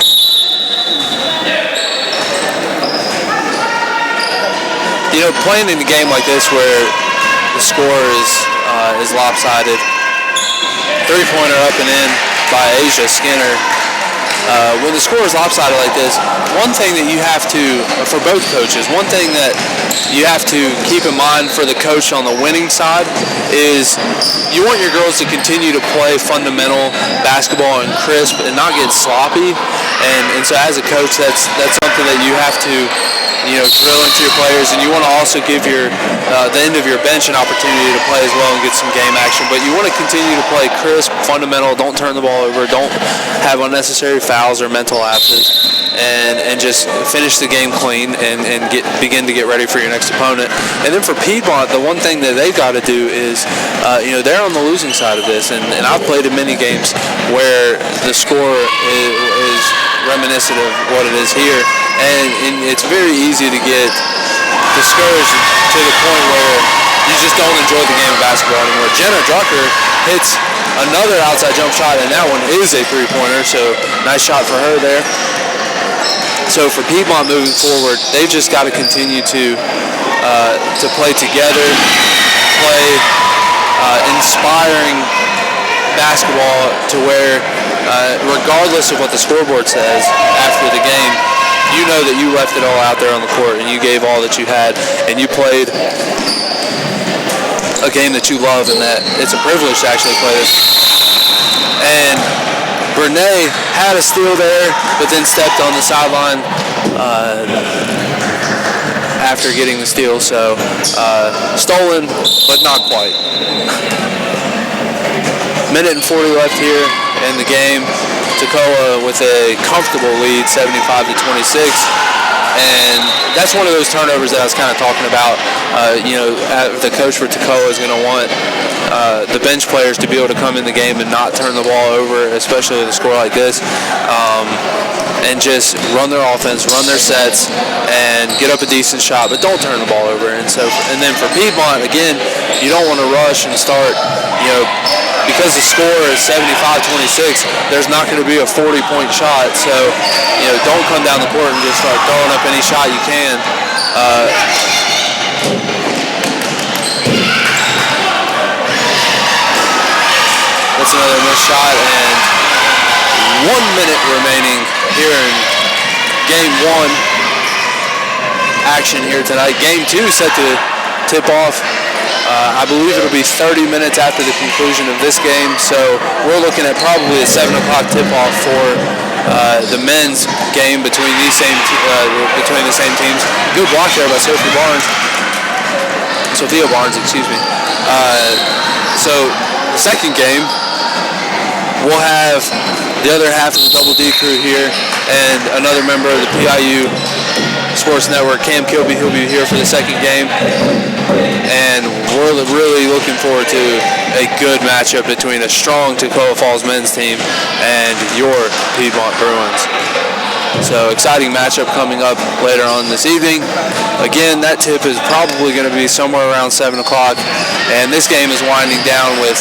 You know, playing in a game like this where the score is lopsided, three-pointer up and in by Asia Skinner. when the score is lopsided like this, one thing that you have to, for both coaches, one thing that you have to keep in mind for the coach on the winning side is you want your girls to continue to play fundamental basketball and crisp and not get sloppy. And so as a coach, that's something that you have to drill into your players, and you want to also give the end of your bench an opportunity to play as well and get some game action. But you want to continue to play crisp, fundamental, don't turn the ball over, don't have unnecessary fouls or mental lapses, and just finish the game clean and begin to get ready for your next opponent. And then for Piedmont, the one thing that they've got to do is, they're on the losing side of this, and I've played in many games where the score is reminiscent of what it is here. And it's very easy to get discouraged to the point where you just don't enjoy the game of basketball anymore. Jenna Drucker hits another outside jump shot, and that one is a three-pointer, so nice shot for her there. So for Piedmont moving forward, they've just got to continue to play together, play inspiring basketball to where, regardless of what the scoreboard says after the game, you know that you left it all out there on the court and you gave all that you had and you played a game that you love and that it's a privilege to actually play this. And Brene had a steal there, but then stepped on the sideline after getting the steal. So stolen, but not quite. Minute and 40 left here in the game. Toccoa with a comfortable lead, 75-26, and that's one of those turnovers that I was kind of talking about. The coach for Toccoa is going to want the bench players to be able to come in the game and not turn the ball over, especially with a score like this, and just run their offense, run their sets, and get up a decent shot, but don't turn the ball over. And then for Piedmont, again, you don't want to rush and start, because the score is 75-26, there's not going to be a 40-point shot. So, don't come down the court and just start throwing up any shot you can. That's another missed shot, and 1 minute remaining here in Game 1 action here tonight. Game 2 set to tip off. I believe it'll be 30 minutes after the conclusion of this game, so we're looking at probably a 7 o'clock tip-off for the men's game between the same teams. Good block there by Sophia Barnes, excuse me. So the second game, we'll have the other half of the Double D crew here and another member of the PIU Sports Network, Cam Kilby. He'll be here for the second game. And we're really looking forward to a good matchup between a strong Toccoa Falls men's team and your Piedmont Bruins. So exciting matchup coming up later on this evening. Again, that tip is probably going to be somewhere around 7 o'clock. And this game is winding down with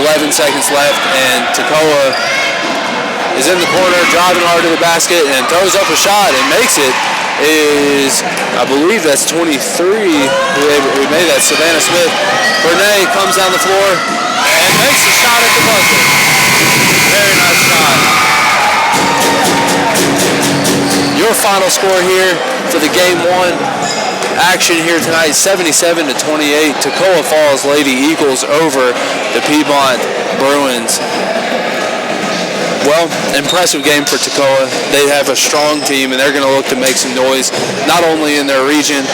11 seconds left, and Toccoa is in the corner, driving hard to the basket, and throws up a shot and makes it. I believe that's 23 who made that, Savannah Smith. Brene comes down the floor and makes the shot at the buzzer. Very nice shot. Your final score here for the Game 1 action here tonight, 77-28. Toccoa Falls Lady Eagles over the Piedmont Bruins. Well, impressive game for Toccoa. They have a strong team, and they're going to look to make some noise, not only in their region,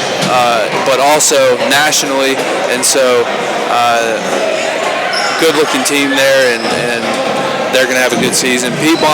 but also nationally. And so, good-looking team there, and they're going to have a good season. Piedmont